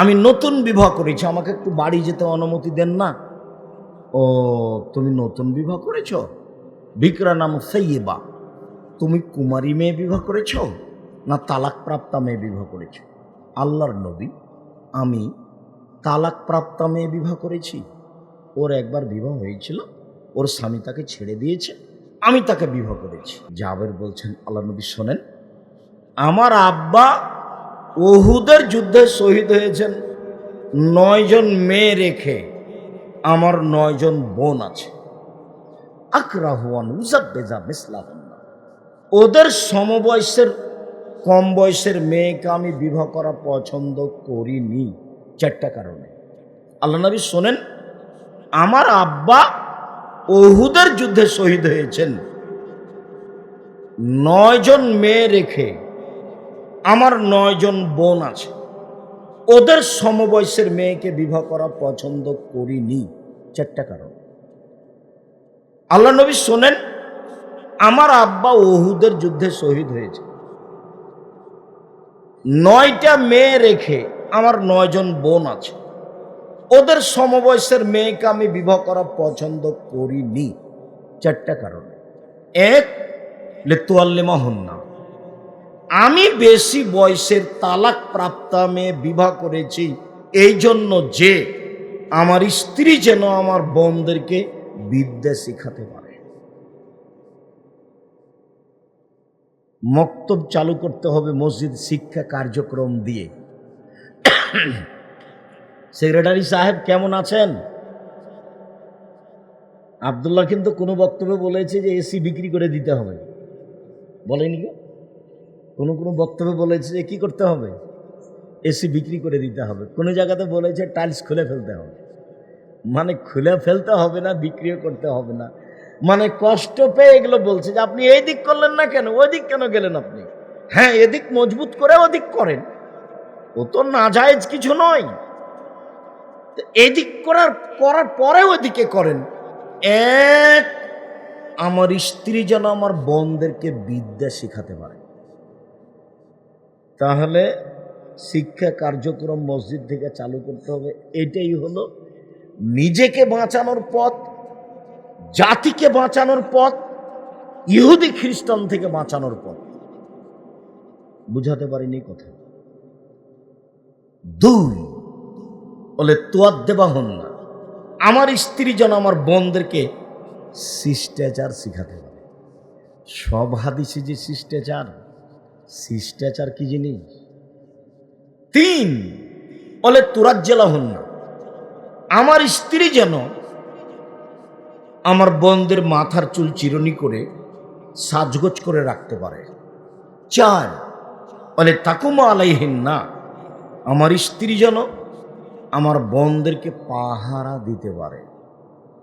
আমি নতুন বিবাহ করেছি, আমাকে একটু বাড়ি যেতে অনুমতি দেন না। ও, তুমি নতুন বিবাহ করেছ? বিকরা নাম সাইয়্যিবা, তুমি কুমারী মেয়ে বিবাহ করেছ না তালাক প্রাপ্তা মেয়ে বিবাহ করেছ? আল্লাহর নবী, আমি তালাক প্রাপ্তা মেয়ে বিবাহ করেছি। ওর একবার বিবাহ হয়েছিল, ওর স্বামী তাকে ছেড়ে দিয়েছে, আমি তাকে বিবাহ করেছি। জাবের বলছেন, আল্লাহ নবী শোনেন, আমার আব্বা উহুদের যুদ্ধে শহীদ হয়েছেন 9 জন মেয়ে রেখে, আমার 9 জন বোন আছে। আকরাহুয়ান উজাব্বেজা মিসলাহুন্না, ওদের সমবয়সের কম বয়সের মেয়েকে আমি বিবাহ করা পছন্দ করিনি 4টা কারণে। আল্লাহ নবী শোনেন, আমার আব্বা উহুদের যুদ্ধে শহীদ হয়েছেন 9 জন মেয়ে রেখে, আমার 9 জন বোন আছে, ওদের সমবয়সের মেয়েকে বিবাহ করা পছন্দ করিনি 4টা কারণ। আল্লাহ নবী শোনেন, আমার আব্বা উহুদের যুদ্ধে শহীদ হয়েছে 9টা মেয়ে রেখে, আমার 9 জন বোন আছে, ওদের সমবয়সের মেয়েকে আমি বিবাহ করা পছন্দ করিনি 4টা কারণে। 1, লিতুয়াল্লিমাহুন্না, আমি বেশি বয়সের তালাক প্রাপ্তা মেয়ে বিবাহ করেছি এই জন্য যে আমার স্ত্রী যেন আমার বোনদেরকে বিদ্যা শিখাতে পারে। মক্তব চালু করতে হবে মসজিদ শিক্ষা কার্যক্রম দিয়ে। সেক্রেটারি সাহেব কেমন আছেন? আব্দুল্লাহ কিন্তু কোনো বক্তব্যে বলেছে যে এসি বিক্রি করে দিতে হবে, বলেনি? কোনো বক্তব্যে বলেছে যে কি করতে হবে? এসি বিক্রি করে দিতে হবে। কোনো জায়গাতে বলেছে টাইলস খুলে ফেলতে হবে। মানে খুলে ফেলতে হবে না, বিক্রিও করতে হবে না, মানে কষ্ট পেয়ে এগুলো বলছে যে আপনি এই দিক করলেন না কেন, ওই দিক কেন গেলেন আপনি? হ্যাঁ, এদিক মজবুত করে ওদিক করেন, ও তো নাজায়েজ কিছু নয়। এদিক করার পরে ওদিকে করেন। 1, আমার স্ত্রী যেন আমার বোনদেরকে বিদ্যা শিখাতে পারে। তাহলে শিক্ষা কার্যক্রম মসজিদ থেকে চালু করতে হবে। এটাই হলো নিজেকে বাঁচানোর পথ, জাতিকে বাঁচানোর পথ, ইহুদি খ্রিস্টান থেকে বাঁচানোর পথ। বুঝাতে পারিনি কথা। 2, বলে তুয়াদ্দেবাহুন্না, আমার স্ত্রী যেন আমার বোনদেরকে শিষ্টাচার শিখাতে পারে। সব হাদিসে যে শিষ্টাচার কি জিনিস? 3, বলে তুরাজ্জালাহুন্না, আমার স্ত্রী যেন আমার বোনদের মাথার চুল চিরুনি করে সাজগোজ করে রাখতে পারে। 4, বলে তাকুমা আলাইহিন্না, আমার স্ত্রী যেন আমার বোনদেরকে পাহারা দিতে পারে।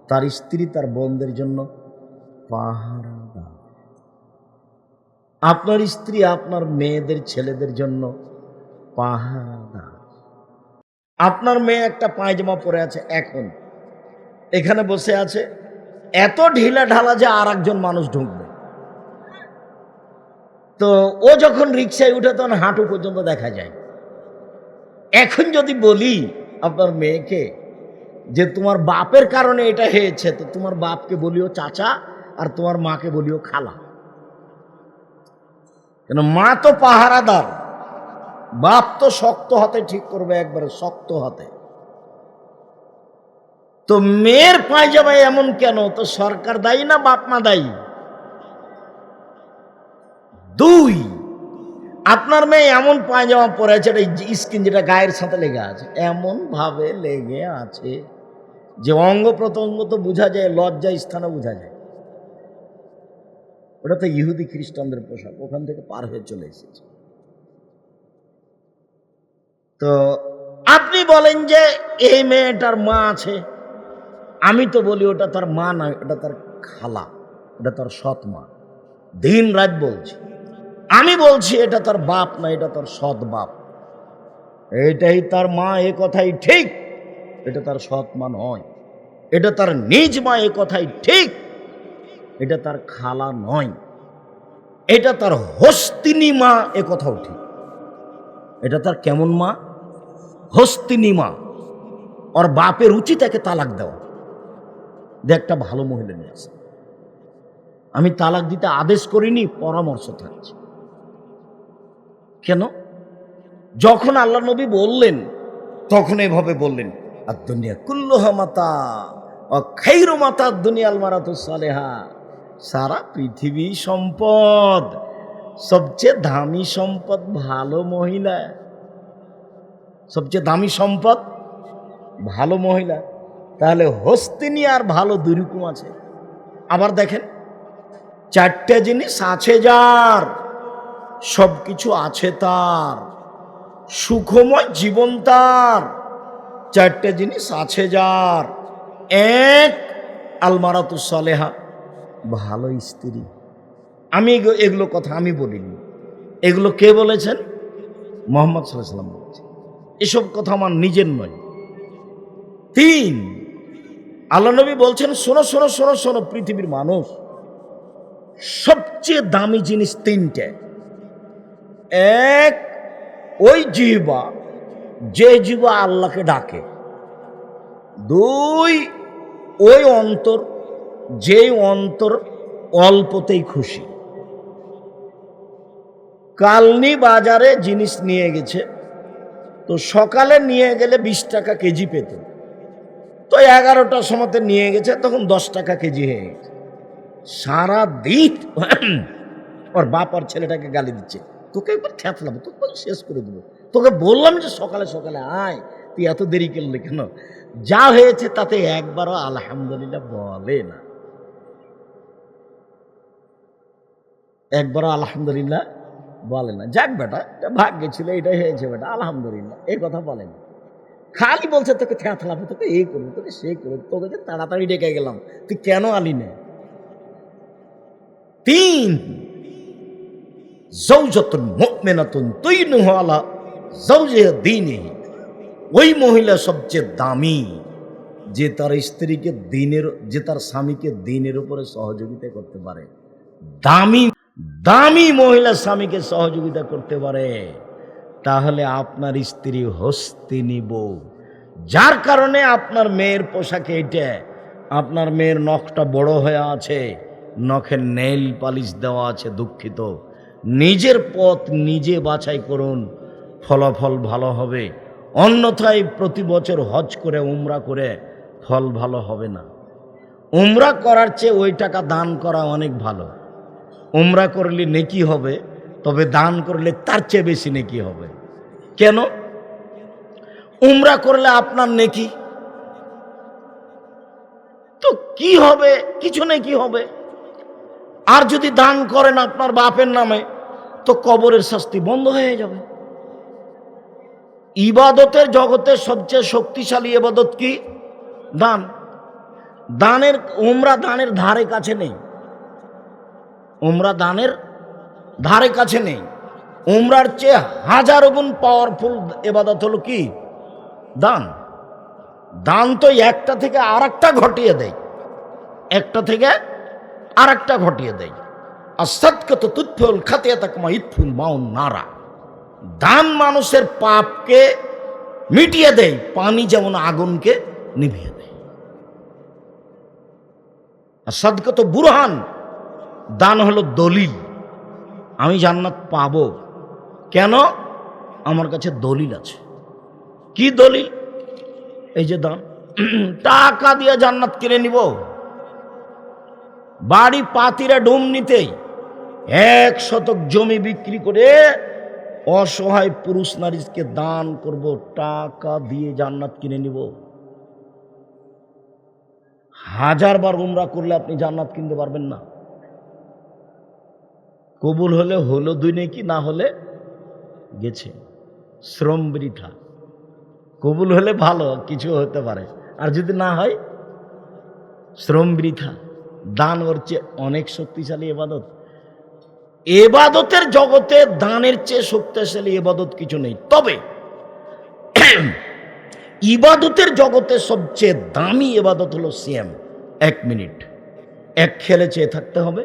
তার স্ত্রী তার বোনদের জন্য পাহারা দেয়। আপনার স্ত্রী আপনার মেয়েদের ছেলেদের জন্য পাহারা দেয়। আপনার মেয়ে একটা পায়জামা পরে আছে, এখন এখানে বসে আছে, এত ঢিলা ঢালা যে আর একজন মানুষ ঢুকবে, তো ও যখন রিক্সায় উঠে তখন হাঁটু পর্যন্ত দেখা যায়। এখন যদি বলি আপনার মেয়েকে যে তোমার বাপের কারণে এটা হয়েছে, তো তোমার বাপকে বলিও চাচা আর তোমার মাকে বলিও খালা, কেন মা তো পাহারাদার, বাপ তো শক্ত হাতে ঠিক করবে, একবারে শক্ত হাতে। তো মেয়ের পায়জামায় এমন কেন? তো সরকার দায়ী না বাপ মা দায়ী? 2, আপনার মেয়ে এমন পায়জামা পরে আছে, স্কিন যেটা গায়ের সাথে লেগে আছে, এমন ভাবে লেগে আছে যে অঙ্গ প্রত্যঙ্গ তো বোঝা যায়, লজ্জা স্থানে বোঝা যায়। ওটা তো ইহুদি খ্রিস্টানদের পোশাক, ওখান থেকে পার হয়ে চলে এসেছে। তো আপনি বলেন যে এই মেয়েটার মা আছে, আমি তো বলি ওটা তার মা না, ওটা তার খালা, ওটা তার সৎ মা। দিন রাত বলছি, আমি বলছি এটা তার বাপ না, এটা তার সৎ বাপ। এটাই তার মা, এ কথাই ঠিক। এটা তার সৎ মা নয়, এটা তার নিজ মা, এ কথাই ঠিক। এটা তার খালা নয়, এটা তার হস্তিনী মা, এ কথাও ঠিক। এটা তার কেমন মা? হস্তিনী মা, ওর বাপের উচিত তাকে তালাক দেওয়া, যে একটা ভালো মহিলা নিয়ে আসে। আমি তালাক দিতে আদেশ করিনি, পরামর্শ থাকছে। কেন? যখন আল্লাহ নবী বললেন তখন এভাবে বললেন, আর দুনিয়া কুল্লুহা মাতা ও খাইরু মাতা দুনিয়াল মারাতু সালেহা, সারা পৃথিবী সম্পদ, সবচেয়ে দামি সম্পদ ভালো মহিলা। সবচেয়ে দামি সম্পদ ভালো মহিলা। তাহলে হস্তিনী আর ভালো দুই রকম আছে। আবার দেখেন, চারটে জিনিস আছে যার, সব কিছু আছে তার, সুখময় জীবন তার, চারটে জিনিস আছে যার। এক, আলমারাতু সালেহা, ভালো স্ত্রী। আমি এগুলো কথা আমি বলিনি, এগুলো কে বলেছেন? মুহাম্মদ সাল্লাল্লাহু আলাইহি ওয়াসাল্লাম বলেছেন। এসব কথা আমার নিজের নয়। তিন, আল্লাহ নবী বলছেন, শোনো শোনো শোনো শোনো পৃথিবীর মানুষ, সবচেয়ে দামি জিনিস তিনটে। এক, ওই জিহ্বা, যে জিহ্বা আল্লাহকে ডাকে। দুই, ওই অন্তর, যেই অন্তর অল্পতেই খুশি। কালনি বাজারে জিনিস নিয়ে গেছে, তো সকালে নিয়ে গেলে 20 টাকা কেজি পেত, তো 11টার সময়তে নিয়ে গেছে, তখন 10 টাকা কেজি হয়ে গেছে। সারা দিন ওর বাপ আর ছেলেটাকে গালি দিচ্ছে, তোকে একবার ঠেপলাবো, তোকে শেষ করে দেবো, তোকে বললাম যে সকালে সকালে আয়, তুই এত দেরি করলি কেন? যা হয়েছে তাতে একবারও আলহামদুলিল্লাহ বলে না, একবারও আলহামদুলিল্লাহ বলে না। যাক বেটা, ভাগ্যে ছিল, এটাই হয়েছে বেটা, আলহামদুলিল্লাহ, এই কথা বলে না। খালি বলছে তোকে ঠেঁথলাবো, তোকে এই করবো, তোকে সেই করবো, তোকে যে তাড়াতাড়ি ডেকে গেলাম, তুই কেন আলি না? তিন, যাওজাতুন মুমিনাতুন তুইনুহু আলা যাওজিহা দীনিহি, ওই মহিলা সবচেয়ে দামি যে তার স্ত্রীকে দিনের, যে তার স্বামীকে দিনের উপরে সহযোগিতা করতে পারে। দামি দামি মহিলা স্বামীকে সহযোগিতা করতে পারে, তাহলে আপনার স্ত্রী হস্তিনী বউ। যার কারণে আপনার মেয়ের পোশাকে এটা, আপনার মেয়ের নখটা বড় হয়ে আছে, নখের নেইল পালিশ দেওয়া আছে, দুঃখিত, নিজের পথ নিজে বাছাই করুন, ফলাফল ভালো হবে। অন্যথায় প্রতি বছর হজ করে উমরা করে ফল ভালো হবে না। উমরা করার চেয়ে ওই টাকা দান করা অনেক ভালো। উমরা করলে নেকি হবে, তবে দান করলে তার চেয়ে বেশি নেকি হবে। কেন? উমরা করলে আপনার নেকি, তো কি হবে? কিছু নেকি হবে। আর যদি দান করেন আপনার বাপের নামে, তো কবরের শাস্তি বন্ধ হয়ে যাবে। ইবাদতের জগতে সবচেয়ে শক্তিশালী ইবাদত কি? দান। দানের, উমরা দানের ধারে কাছে নেই, উমরা দানের ধারে কাছে নেই। উমরার চেয়ে হাজারো গুণ পাওয়ারফুল ইবাদত হলো কি? দান। দান তো একটা থেকে আর একটা ঘটিয়ে দেয়, একটা থেকে আর একটা ঘটিয়ে দেয়। আর সাদকাত তুতফিউল খাতিয়াতা কামা ইতফিউল মাউন নারা, দান মানুষের পাপকে মিটিয়ে দেয়, পানি যেমন আগুনকে নিভিয়ে দেয়। আর সাদকাত বুরহান, দান হলো দলিল, আমি জান্নাত পাবো। কেন? আমার কাছে দলিল আছে। কি দলিল? এই যে দান। টাকা দিয়ে জান্নাত কিনে নিব, বাড়ি পাতিরা ডুম নিতেই 1 শতক জমি বিক্রি করে অসহায় পুরুষ নারীকে দান করব, টাকা দিয়ে জান্নাত কিনে নিব। 1000 বার উমরা করলে আপনি জান্নাত কিনতে পারবেন না। কবুল হলে হলো 2 নেকি, না হলে গেছে, শ্রম বৃথা। কবুল হলে ভালো কিছু হতে পারে, আর যদি না হয় শ্রম বৃথা। দান ওর চেয়ে অনেক শক্তিশালী ইবাদত। ইবাদতের জগতে দানের চেয়ে শক্তিশালী ইবাদত কিছু নেই। তবে ইবাদতের জগতে সবচেয়ে দামি ইবাদত হলো সিয়াম। 1 মিনিট এক খেলে চেয়ে থাকতে হবে।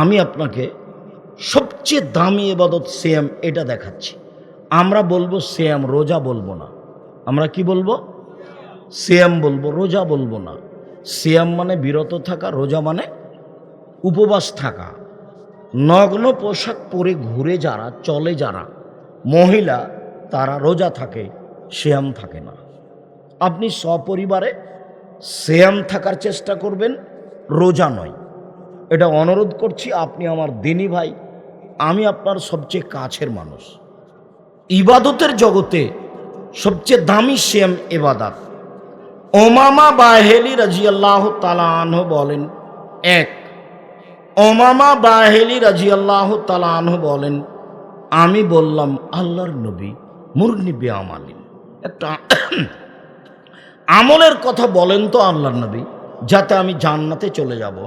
আমি আপনাকে সবচেয়ে দামি ইবাদত সিয়াম এটা দেখাচ্ছি। আমরা বলবো সিয়াম, রোজা বলবো না। আমরা কি বলবো? সিয়াম বলবো, রোজা বলবো না। সিয়াম মানে বিরত থাকা, রোজা মানে উপবাস থাকা। নগ্ন পোশাক পরে ঘুরে যারা, চলে যারা মহিলা, তারা রোজা থাকে, সিয়াম থাকে না। আপনি সপরিবারে সিয়াম থাকার চেষ্টা করবেন, রোজা নয়। এটা অনুরোধ করছি। আপনি আমার দিনী ভাই, আমি আপনার সবচেয়ে কাছের মানুষ। ইবাদতের জগতে সবচেয়ে দামি সিয়াম ইবাদত। ওমামা বাহেলি রাদিয়াল্লাহু তাআলা আনহু বলেন, ওমামা বাহেলি রাদিয়াল্লাহু তাআলা আনহু বলেন, আমি বললাম, আল্লাহর নবী, মুরনি বে আমালিন, একটা আমলের কথা বলেন তো আল্লাহর নবী, যাতে আমি জান্নাতে চলে যাব।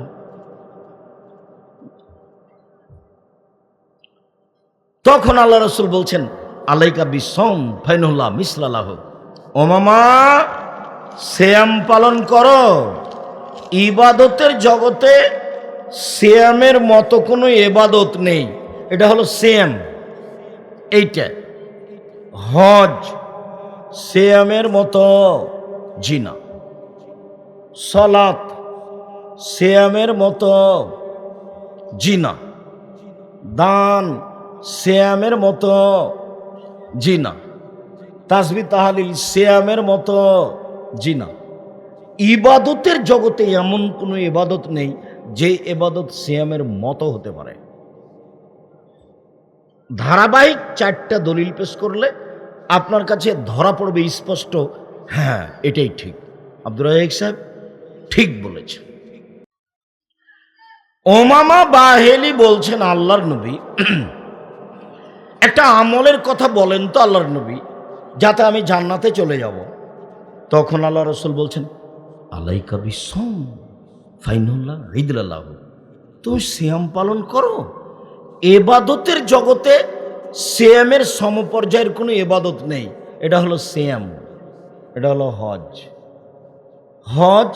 তখন আল্লাহ রাসূল বলছেন, আলাইকা বিসম ফাইনুল্লাহ মিসলালাহ। ওমামা, সিয়াম পালন করো। ইবাদতের জগতে সিয়ামের মতো কোনো ইবাদত নেই। এটা হলো সিয়াম। এইটা হজ সিয়ামের মতো জিনা, সালাত সিয়ামের মতো জিনা, দান সিয়ামের মতো জিনা, তাসবিহ তাহলিল সিয়ামের মতো জিনা। ইবাদতের জগতে এমন কোনো ইবাদত নেই যে ইবাদত সিয়ামের মতো হতে পারে। ধারাবাহিক 4টা দলিল পেশ করলে আপনার কাছে ধরা পড়বে স্পষ্ট, হ্যাঁ এটাই ঠিক। আব্দুর রাজ্জাক সাহেব ঠিক বলেছেন। ওমামা বাহেলি বলছেন, আল্লাহর নবী, একটা আমলের কথা বলেন তো আল্লাহর নবী, যাতে আমি জান্নাতে চলে যাব। তখন আল্লাহ রাসূল বলছেন, আলাইকা বিসম ফাইনুল্লাহ ঈদুল্লাহ, তুমি সিয়াম পালন করো। এবাদতের জগতে সিয়ামের সমপর্যায়ের কোনো এবাদত নেই। এটা হলো সিয়াম, এটা হলো হজ। হজ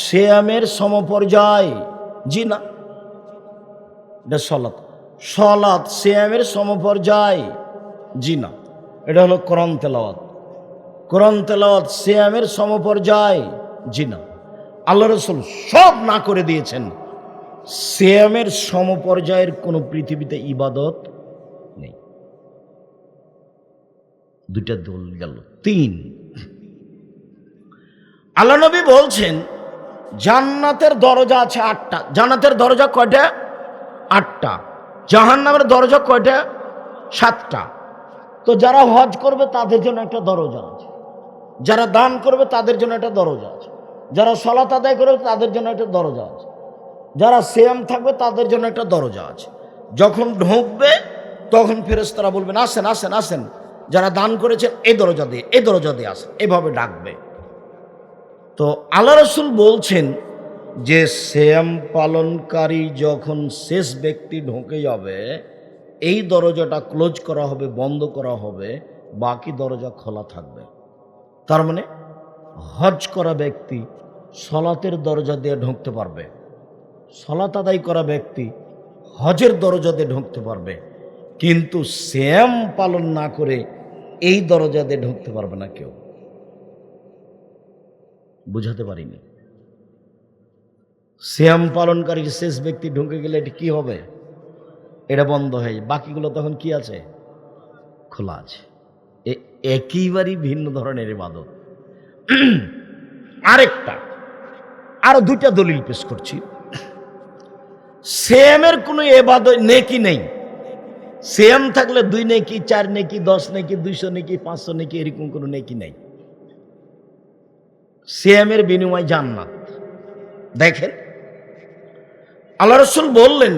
সিয়ামের সমপর্যায়, জি না। এটা সলাত, সলাত সিয়ামের সমপর্যায়, জি না। এটা হলো কোরআন তেলাওয়াত, কোরআন তেলাওয়াত সিয়ামের সমপর্যায়, জি না। আল্লাহ রাসূল সব না করে দিয়েছেন। সিয়ামের সমপর্যায়ের কোনো পৃথিবীতে ইবাদত নেই। 2টা দল গেল। 3, আল্লাহ নবী বলছেন, জান্নাতের দরজা আছে 8টা। জান্নাতের দরজা কয়টা? 8টা। জাহান্নামের দরজা কয়টা? 7টা। তো যারা হজ করবে তাদের জন্য একটা দরজা আছে, যারা দান করবে তাদের জন্য একটা দরজা আছে, যারা সালাত আদায় করবে তাদের জন্য একটা দরজা আছে, যারা সিয়াম থাকবে তাদের জন্য একটা দরজা আছে। যখন ঢুকবে তখন ফেরেশতারা বলবেন, আসেন আসেন আসেন, যারা দান করেছেন এই দরজা দিয়ে, এই দরজা দিয়ে আসেন, এভাবে ডাকবে। তো আল্লাহ রাসূল বলছেন যে সিয়াম পালনকারী যখন শেষ ব্যক্তি ঢুকে যাবে, এই দরজাটা ক্লোজ করা হবে, বন্ধ করা হবে, বাকি দরজা খোলা থাকবে। তার মানে হজ করা ব্যক্তি সলাতের দরজা দিয়ে ঢুকতে পারবে, সলাত আদায় করা ব্যক্তি হজের দরজা দিয়ে ঢুকতে পারবে, কিন্তু সিয়াম পালন না করে এই দরজা দিয়ে ঢুকতে পারবে না কেউ। বুঝাতে পারিনি? সিয়াম পালনকারী শেষ ব্যক্তি ঢুকে গেলে এটা কি হবে? এটা বন্ধ হয়ে, বাকিগুলো তখন কি আছে? খোলা আছে। একেবারেই ভিন্ন ধরনের ইবাদত। আরো 2টা দলিল পেশ করছি। সিয়ামের কোনো ইবাদত নেকি নেই। সিয়াম থাকলে 2 নেকি, 4 নেকি, 10 নেকি, 200 নেকি, 500 নেকি, এরকম কোনো নেকি নেই। সিয়ামের বিনিময় জান্নাত। দেখেন আল্লাহ রাসূল বললেন,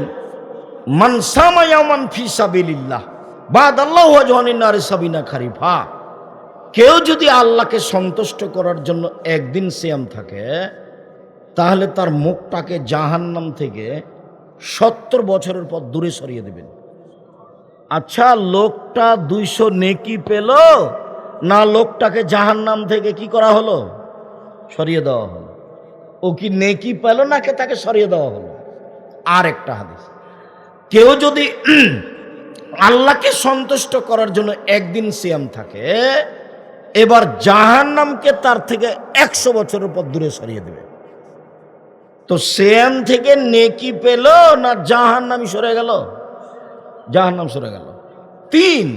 মান সামা ইয়াওমান ফি সাবিলিল্লাহ বাদাল্লাহু ওয়াজহানিন নারি সাবিনা খারিফা। কেউ যদি আল্লাহকে সন্তুষ্ট করার জন্য একদিন সিয়াম থাকে, তাহলে তার মুখটাকে জাহান্নাম থেকে 70 বছরের পর দূরে সরিয়ে দেবেন। আচ্ছা, লোকটা 200 নেকি পেল না লোকটাকে জাহান্নাম থেকে কি করা হলো? সরিয়ে দেওয়া হলো। ও কি নেকি পেল নাকি তাকে সরিয়ে দেওয়া হলো? আর একটা হাদিস, কেউ যদি আল্লাহকে সন্তুষ্ট করার জন্য একদিন সিয়াম থাকে, এবার জাহান্নামকে তার থেকে 100 বছরের পর দূরে সরিয়ে দেবে। তো সেম থেকে নেকি পেল না জাহান্নামই সরে গেল? জাহান্নাম সরে গেল। 3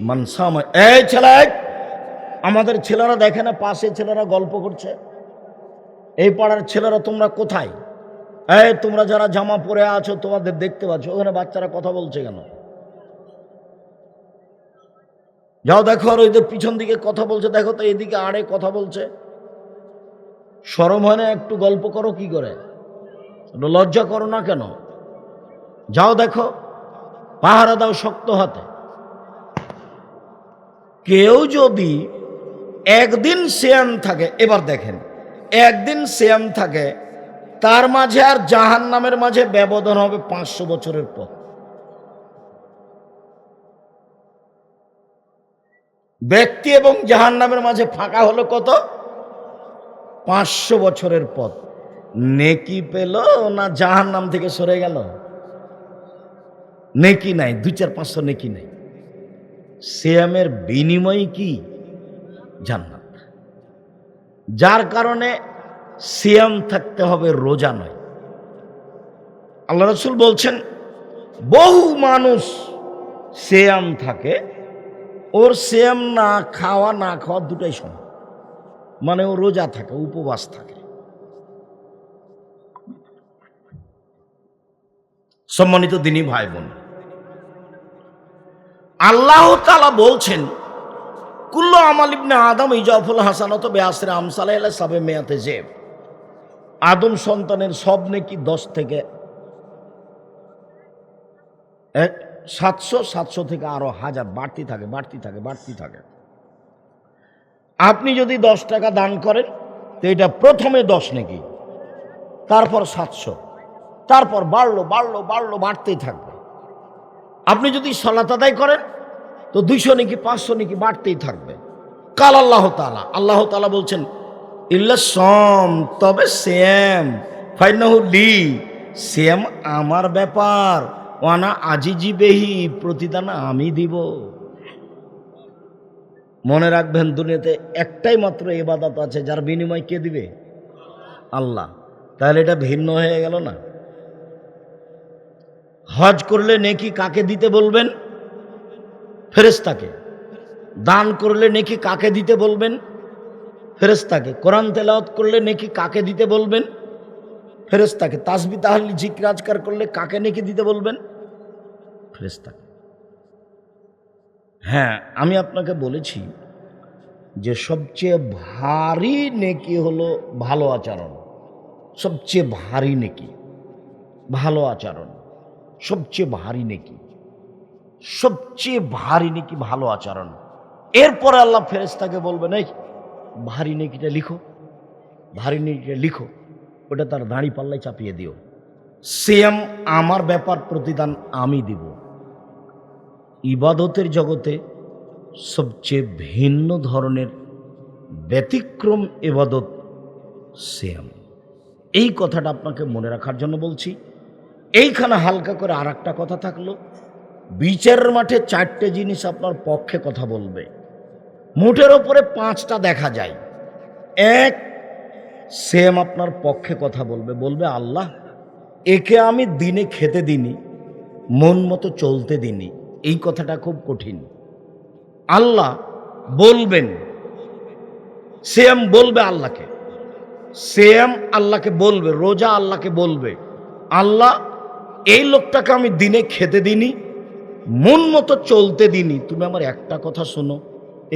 মানসামা, এই ছেলে, আমাদের ছেলেরা দেখে না পাশে ছেলেরা গল্প করছে, এই পাড়ার ছেলেরা তোমরা কোথায়? এই তোমরা যারা জামা পরে আছো তোমাদের দেখতে পাচ্ছ, ওখানে বাচ্চারা কথা বলছে কেন? যাও দেখো, আর ওইদের পিছন দিকে কথা বলছে দেখো তো, এদিকে আড়ে কথা বলছে। শরম হয় না একটু গল্প করো? কি করে লজ্জা করো না কেন? যাও দেখো, পাহারা দাও শক্ত হাতে। কেউ যদি একদিন সিয়াম থাকে, এবার দেখেন, একদিন সিয়াম থাকে, তার মাঝে আর জাহান্নামের মাঝে ব্যবধান হবে 500 বছরের পর। ব্যক্তি এবং জাহান্নামের মাঝে ফাঁকা হলো কত? 500 বছরের পথ। নেকি পেল না জাহান্নাম থেকে সরে গেল? নেকি নাই, 2-4-500 নেকি নাই। সিয়ামের বিনিময় কি? জান্নাত। যার কারণে সিয়াম থাকতে হবে, রোজা নয়। আল্লাহ রাসূল বলছেন, বহু মানুষ সিয়াম থাকে, ওর সিয়াম না খাওয়া না খাওয়া দুটাই সমান, মানে ও রোজা থাকে, উপবাস থাকে। সম্মানিত দিনী ভাই বোন, আল্লাহ তাআলা বলছেন, কুল্লু আমাল ইবনে আদম ইজাফুল হাসানাত বিআশরি আমসালিহা ইলা 700 জিব। আদম সন্তানের সব নেকি 10 থেকে 700 থেকে আরো 1000 বাড়তি থাকে, বাড়তি থাকে, বাড়তি থাকে। আপনি যদি 10 টাকা দান করেন তো এটা প্রথমে 10 নেকি, তারপর 700, তারপর বাড়লো বাড়লো বাড়লো, বাড়তেই থাকবে। আপনি যদি সালাত আদায় করেন তো 200 নেকি, 500 নেকি বাড়তেই থাকবে। কাল আল্লাহ তাআলা, আল্লাহ তাআলা বলছেন, ইল্লা সম, তবে সিয়াম, ফাইনাহু লি, সিয়াম আমার ব্যাপার, ওয়ানা আজিজি বেহি, প্রতিদান আমি দিব। মনে রাখবেন, দুনিয়াতে একটাই মাত্র ইবাদত আছে যার বিনিময় কে দিবে? আল্লাহ। তাহলে এটা ভিন্ন হয়ে গেল না? হজ করলে নেকি কাকে দিতে বলবেন? ফেরেশতাকে। দান করলে নেকি কাকে দিতে বলবেন? ফেরেশতাকে। কোরআন তেলাওয়াত করলে নেকি কাকে দিতে বলবেন? ফেরেশতাকে। তাসবিহ তাহলিল জিকির আজকার করলে কাকে নেকি দিতে বলবেন? ফেরেশতাকে। হ্যাঁ, আমি আপনাকে বলেছি যে সবচেয়ে ভারী নেকি হলো ভালো আচরণ। সবচেয়ে ভারী নেকি ভালো আচরণ, সবচেয়ে ভারী নেকি, সবচেয়ে ভারী নেকি ভালো আচরণ। এরপরে আল্লাহ ফেরেশতাকে বলবেন, এই ভারী নেকিটা লিখো, ভারী নেকিটা লিখো, ওটা তার দাঁড়ি পাল্লায় চাপিয়ে দিও। সিয়াম আমার ব্যাপার, প্রতিদান আমি দিব। ইবাদতের জগতে সবচেয়ে ভিন্ন ধরনের ব্যতিক্রম ইবাদত সিয়াম। এই কথাটা আপনাকে মনে রাখার জন্য বলছি। এইখানে হালকা করে আর একটা কথা থাকলো, বিচারের মাঠে 4টে জিনিস আপনার পক্ষে কথা বলবে, মুঠের ওপরে 5টা দেখা যায়। 1, সিয়াম আপনার পক্ষে কথা বলবে, বলবে আল্লাহ একে আমি দিনে খেতে দিনি, মন মতো চলতে দিনি। এই কথাটা খুব কঠিন। আল্লাহ বলবেন, সিয়াম বলবে আল্লাহকে, সিয়াম আল্লাহকে বলবে, রোজা আল্লাহকে বলবে, আল্লাহ এই লোকটাকে আমি দিনে খেতে দিনি, মন মতো চলতে দিনি, তুমি আমার একটা কথা শোনো,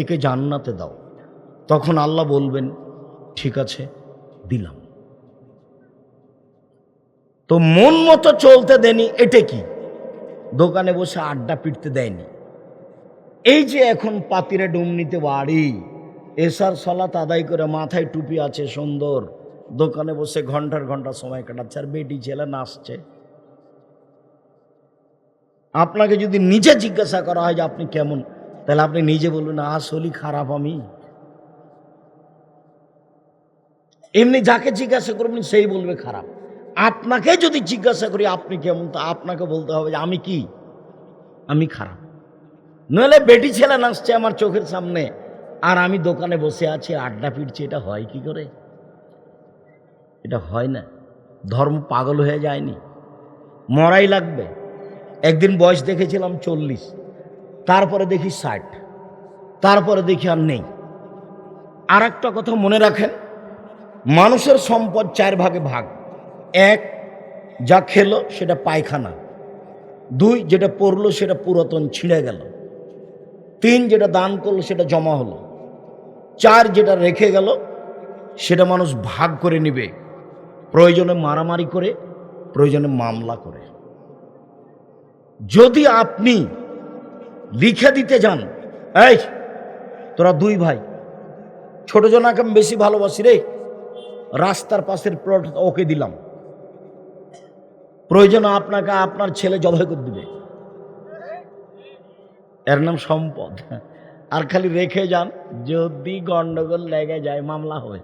একে জান্নাতে দাও। তখন আল্লাহ বলবেন, ঠিক আছে দিলাম। তো মন মতো চলতে দেনি, এটা কি? দোকানে বসে আড্ডা পিটতে দেয়নি। এই যে এখন পাতিরে ডুম নিতে বাড়ি, এসার সালাত আদায় করে মাথায় টুপি আছে সুন্দর, দোকানে বসে ঘন্টার ঘন্টা সময় কাটাচ্ছে, আর বেটি ছেলে নাচছে। আপনাকে যদি নিজে জিজ্ঞাসা করা হয় যে আপনি কেমন, তাহলে আপনি নিজে বলবেন আসলেই খারাপ আমি। এমনি যাকে জিজ্ঞাসা করবেন সেই বলবে খারাপ। আপনাকে যদি জিজ্ঞাসা করি আপনি কেমন, তা আপনাকে বলতে হবে যে আমি কি, আমি খারাপ। নইলে বেটি ছেলে নাচছে আমার চোখের সামনে, আর আমি দোকানে বসে আছি, আড্ডা পিটছি। এটা হয় কি করে? এটা হয় না। ধর্ম পাগল হয়ে যায়নি, মরাই লাগবে। একদিন বয়স দেখেছিলাম 40, তারপরে দেখি 60, তারপরে দেখি আর নেই। আর একটা কথা মনে রাখেন, মানুষের সম্পদ 4 ভাগে ভাগ। 1, যা খেলো সেটা পায়খানা। 2, যেটা পড়লো সেটা পুরাতন ছিঁড়ে গেল। 3, যেটা দান করলো সেটা জমা হলো। 4, যেটা রেখে গেল সেটা মানুষ ভাগ করে নিবে, প্রয়োজনে মারামারি করে, প্রয়োজনে মামলা করে। যদি আপনি লিখে দিতে যান, এই তোরা 2 ভাই, ছোট জনাকে আমি বেশি ভালোবাসি রে, রাস্তার পাশের প্লট ওকে দিলাম, প্রয়োজনে আপনাকে আপনার ছেলে জবাই করে দিবে, এর নাম সম্পদ। আর খালি রেখে যান, যদি গন্ডগোল লেগে যায় মামলা হবে।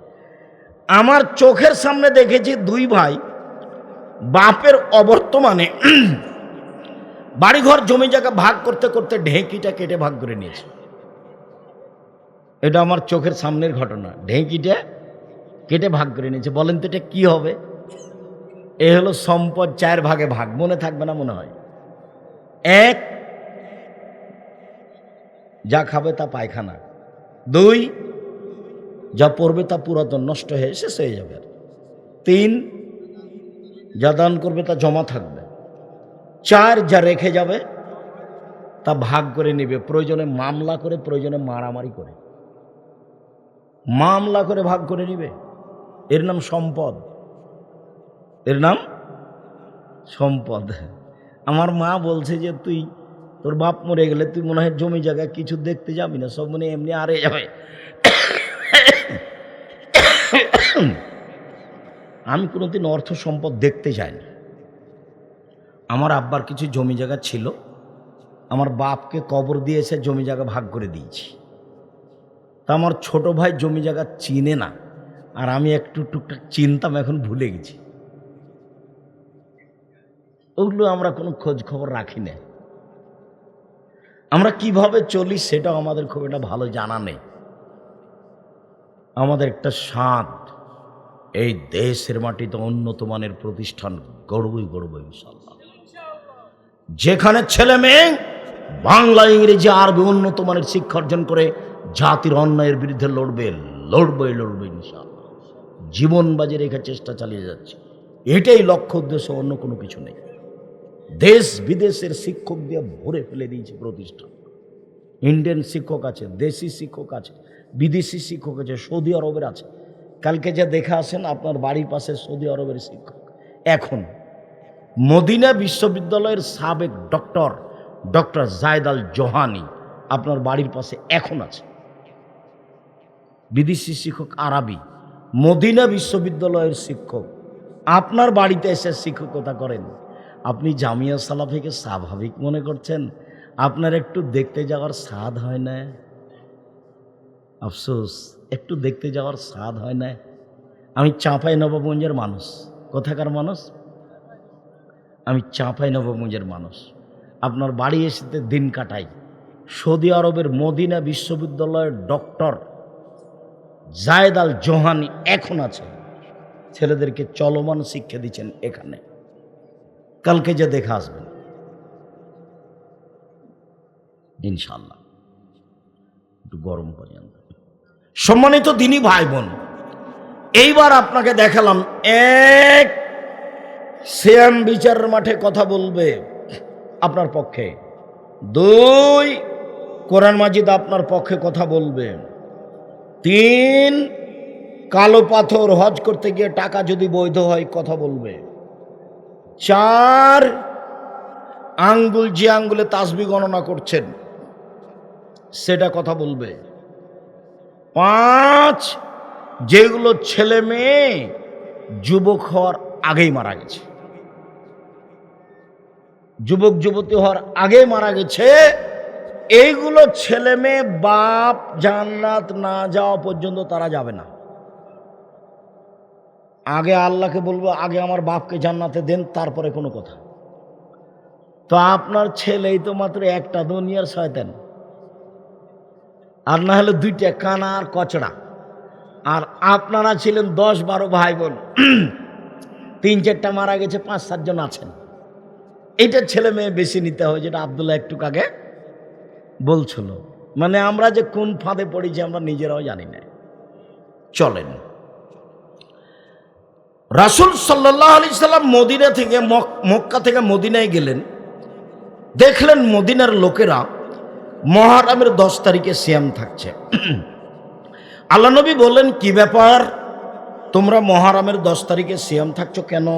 আমার চোখের সামনে দেখেছি 2 ভাই বাপের অবর্তমানে বাড়িঘর জমি জায়গা ভাগ করতে করতে ঢেঁকিটা কেটে ভাগ করে নিয়েছে। এটা আমার চোখের সামনের ঘটনা। ঢেঁকিটা কেটে ভাগ করে নিয়েছে। বলেন তো এটা কি হবে? এ হলো সম্পদ 4 ভাগে ভাগ। মনে থাকবে না মনে হয়। 1, যা খাবে তা পায়খানা। 2, যা পড়বে তা পুরাতন নষ্ট হয়ে শেষ হয়ে যাবে। 3, যা দান করবে তা জমা থাকবে। 4, যা রেখে যাবে তা ভাগ করে নিবে, প্রয়োজনে মামলা করে, প্রয়োজনে মারামারি করে, মামলা করে ভাগ করে নিবে। এর নাম সম্পদ, এর নাম সম্পদ। আমার মা বলছে যে তুই, তোর বাপ মরে গেলে তুই মনে হয় জমি জায়গা কিছু দেখতে যাবি না, সব মনে এমনি আরে যাবে। আমি কোনোদিন অর্থ সম্পদ দেখতে যাইনি। আমার আব্বার কিছু জমি জায়গা ছিল, আমার বাপকে কবর দিয়ে এসে জমি জায়গা ভাগ করে দিয়েছি। তা আমার ছোট ভাই জমি জায়গা চিনে না, আর আমি একটু টুকটাক চিনতাম, এখন ভুলে গেছি। ওগুলো আমরা কোনো খোঁজ খবর রাখি না। আমরা কিভাবে চলি সেটাও আমাদের খুব একটা ভালো জানা নেই। আমাদের একটা স্বাদ, এই দেশের মাটিতে উন্নত মানের প্রতিষ্ঠান গড়বই গড়ব ইনশাআল্লাহ। যেখানে ছেলে মেয়ে বাংলা, ইংরেজি, আরবি উন্নত মানের শিক্ষা অর্জন করে জাতির অন্যায়ের বিরুদ্ধে লড়বে ইনশাআল্লাহ। জীবন বাজি রেখে চেষ্টা চালিয়ে যাচ্ছে। এটাই লক্ষ্য উদ্দেশ্য, অন্য কোনো কিছু নেই। দেশ বিদেশের শিক্ষক দিয়ে ভরে ফেলে দিয়েছে প্রতিষ্ঠান। ইন্ডিয়ান শিক্ষক আছে, দেশি শিক্ষক আছে, বিদেশি শিক্ষক আছে, সৌদি আরবের আছে। কালকে যা দেখে আসেন আপনার বাড়ির পাশে সৌদি আরবের শিক্ষক। এখন মদিনা বিশ্ববিদ্যালয়ের সাবেক ডক্টর জায়েদ আল জোহানি আপনার বাড়ির পাশে এখন আছে। বিদেশি শিক্ষক আরবি, মদিনা বিশ্ববিদ্যালয়ের শিক্ষক আপনার বাড়িতে এসে শিক্ষকতা করেন। আপনি জামিয়া সালাফিকে স্বাভাবিক মনে করছেন? আপনার একটু দেখতে যাওয়ার স্বাদ হয় না? আফসোস, একটু দেখতে যাওয়ার স্বাদ হয় না? আমি চাঁপাইনবাবগঞ্জের মানুষ। কোথাকার মানুষ? আমি চাঁপাইনবাবগঞ্জের মানুষ। আপনার বাড়ি এসে দিন কাটাই। সৌদি আরবের মদিনা বিশ্ববিদ্যালয়ের ডক্টর জায়েদ আল জোহানি এখন আছে, ছেলেদেরকে চলমান শিক্ষা দিচ্ছেন এখানে। কালকে যে দেখে আসবেন ইনশাল্লাহ, একটু গরম পর্যন্ত। সম্মানিত দিনী ভাই বোন, এইবার আপনাকে দেখালাম, 1, সিয়াম বিচারের মাঠে কথা বলবে আপনার পক্ষে। 2, কোরআন মাজিদ আপনার পক্ষে কথা বলবে। 3, কালো পাথর হজ করতে গিয়ে টাকা যদি বৈধ হয় কথা বলবে। 4, আঙ্গুল যে আঙ্গুলে তাসবিহ গণনা করছেন সেটা কথা বলবে। 5, যেগুলো ছেলে মেয়ে যুবক হওয়ার আগেই মারা গেছে, যুবক যুবতী হওয়ার আগে মারা গেছে, এইগুলো ছেলে মেয়ে বাপ জান্নাত না যাওয়া পর্যন্ত তারা যাবে না। আগে আল্লাহকে বলবো, আগে আমার বাপকে জান্নাতে দেন, তারপরে কোনো কথা। তো আপনার ছেলেই তো মাত্র একটা দুনিয়ার শয়তান। আর না হলে দুইটা কানা আর কচড়া। আর আপনারা ছিলেন 10-12 ভাই বোন, 3-4টা মারা গেছে, 5-7 জন আছেন। এইটা ছেলে মেয়ে বেশি নিতে হয়, যেটা আব্দুল্লাহ একটু আগে বলছিল। মানে আমরা যে কোন ফাঁদে পড়েছি আমরা নিজেরাও জানি না। চলেন, রাসূল সাল্লাল্লাহু আলাইহি সাল্লাম মদিনা থেকে মক্কা থেকে মদিনায় গেলেন। দেখলেন মদিনার লোকেরা মুহররমের 10 তারিখে সিয়াম থাকছে। আল্লাহ নবী বললেন, কি ব্যাপার, তোমরা মুহররমের 10 তারিখে সিয়াম থাকছো কেন?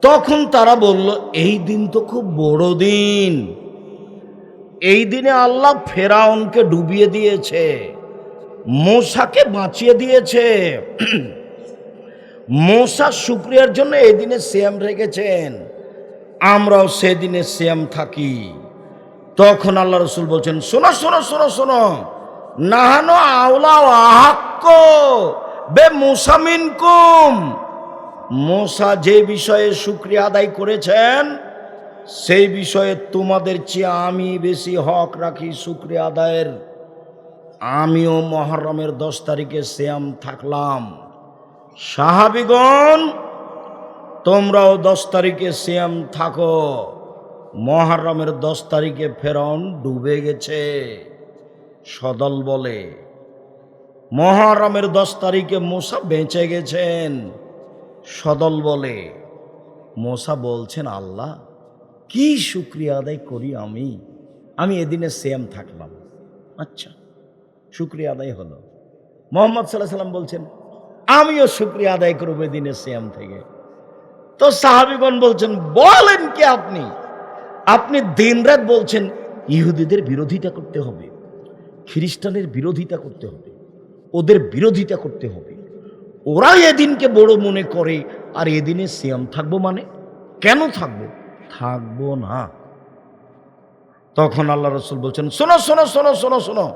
তখন তারা বলল, এই দিন তো খুব বড় দিন, এই দিনে আল্লাহ ফেরাউনকে ডুবিয়ে দিয়েছে, মূসাকে বাঁচিয়ে দিয়েছে, মূসা শুকরিয়ার জন্য এই দিনে সিয়াম রেখেছেন, আমরাও সেদিনে সিয়াম থাকি। তখন আল্লাহ রাসূল বলছেন, শোনো শোনো শোনো শোনো, নাহানু আওলা আহাক্ক বে মূসা মিনকুম, মূসা যে বিষয়ে শুকরিয়া আদায় করেছেন সেই বিষয়ে তোমাদের চেয়ে আমি বেশি হক রাখি শুকরিয়া আদায়ের। আমিও মুহররমের 10 তারিখে সিয়াম থাকলাম, সাহাবীগণ তোমরাও 10 তারিখে সিয়াম থাকো। মুহররমের 10 তারিখে ফেরাউন ডুবে গেছে, সদল বলে। মুহররমের 10 তারিখে মূসা বেঁচে গেছেন, সদল বলে। মূসা বলছেন, আল্লাহ কি শুকরিয়া আদায় করি আমি এদিনে সিয়াম থাকলাম। আচ্ছা, শুকরিয়া আদায় হলো। মুহাম্মদ সাল্লাল্লাহু আলাইহি সাল্লাম বলছেন, আমিও শুকরিয়া আদায় করব এদিনে সিয়াম থেকে। তো সাহাবীগণ বলছেন, বলেন কি আপনি দিনরাত বলছেন ইহুদিদের বিরোধিতা করতে হবে, খ্রিস্টানের বিরোধিতা করতে হবে, ওদের বিরোধিতা করতে হবে, ওরা এদিনকে বড় মনে করে, আর এদিনে সিয়াম থাকবো মানে? কেন থাকবো? থাকবো না। তখন আল্লাহ রাসূল বলছেন, শোনো শোনো শোনো শোনো শোনো,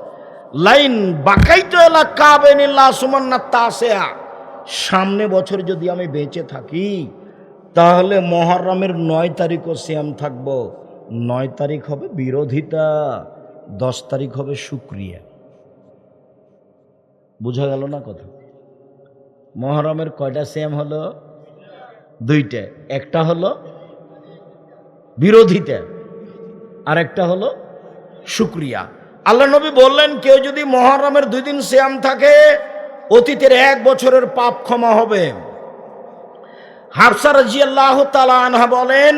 লাইন বাকাইতু আলা কাবেনিল্লাহ সুমান্না তাসিয়া, সামনে বছর যদি আমি বেঁচে থাকি তাহলে মুহররমের 9 তারিখও সিয়াম থাকবো। 9 তারিখ হবে বিরোধিতা, 10 তারিখ হবে শুকরিয়া। বুঝা গেল না কথা? মুহররমের কয়টা সিয়াম হলো? 2টা। একটা হলো বিরোধিতা আর একটা হলো শুকরিয়া। আল্লাহ নবী বললেন, কেউ যদি মুহররমের 2 দিন সিয়াম থাকে অতীতের 1 বছরের পাপ ক্ষমা হবে। হাফসা রাদিয়াল্লাহু তাআলা আনহা বলেন,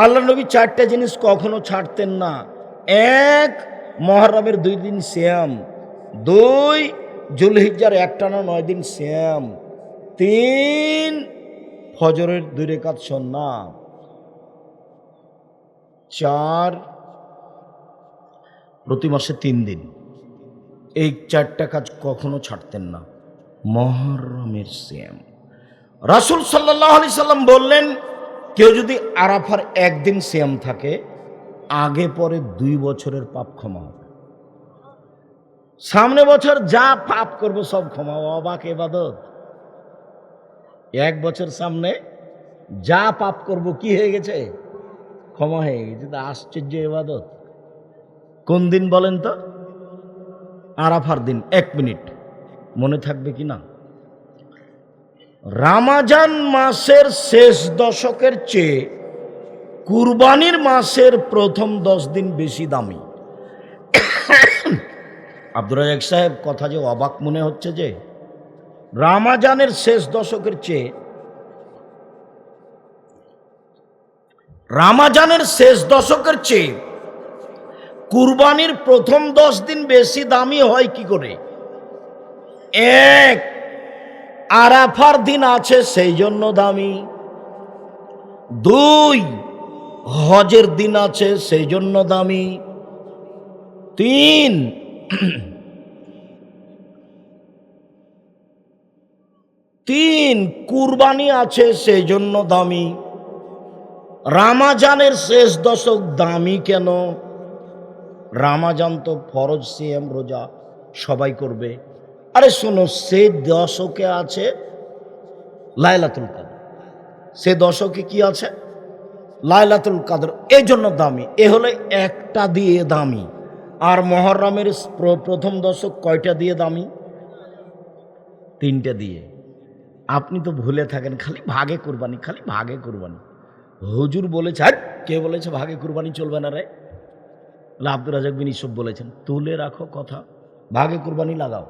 আল্লাহ নবী 4টা জিনিস কখনো ছাড়তেন না। 1 মুহররমের 2 দিন সিয়াম, 2 যুলহিজ্জার একটানা 9 দিন সিয়াম, 3 ফজরের 2 রাকাত সুন্নাত, 4 প্রতি মাসে 3 দিন। এই 4টা কাজ কখনো ছাড়তেন না। মুহররমের সিয়াম। রাসূল সাল্লাল্লাহু আলাইহি সাল্লাম বললেন, কেউ যদি আরাফার 1 দিন সিয়াম থাকে আগে পরে 2 বছরের পাপ ক্ষমা হবে। সামনে বছর যা পাপ করব সব ক্ষমা। অবাক ইবাদত! 1 বছর সামনে যা পাপ করব কি হয়ে গেছে? ক্ষমা হয়ে গেছে। তা আশ্চর্য ইবাদত। কোন দিন বলেন তো? আরাফার দিন। 1 মিনিট মনে থাকবে কি না? রমজান মাসের শেষ দশকের চেয়ে কুরবানির মাসের প্রথম 10 দিন বেশি দামি। আব্দুর রাজ্জাক সাহেব, কথা যে অবাক মনে হচ্ছে যে রমজানের শেষ দশকের চেয়ে কুরবানির প্রথম 10 দিন বেশি দামি হয় কি করে? 1 আরাফার দিন আছে সেই জন্য দামি, 2 হজের দিন আছে সেই জন্য দামি, 3 কুরবানি আছে সেই জন্য দামি। রমজানের শেষ দশক দামি কেন? রমজান তো ফরজ সিয়াম রোজা সবাই করবে। আরে শোনো, সে দশকে আছে লাইলাতুল কদর। সে দশকে কি আছে? লাইলাতুল কদর। এই জন্য দামি। এ হলো একটা দিয়ে দামি, আর মহরমের প্রথম দশক কয়টা দিয়ে দামি? 3টে দিয়ে। আপনি তো ভুলে থাকেন, খালি ভাগে কুরবানি, খালি ভাগে কুরবানি। হুজুর বলেছে, আর কে বলেছে ভাগে কুরবানি চলবে না রে? আব্দুর রাজাক বিন ইউসুফ বলেছেন, তুলে রাখো কথা, ভাগে কুরবানি লাগাও।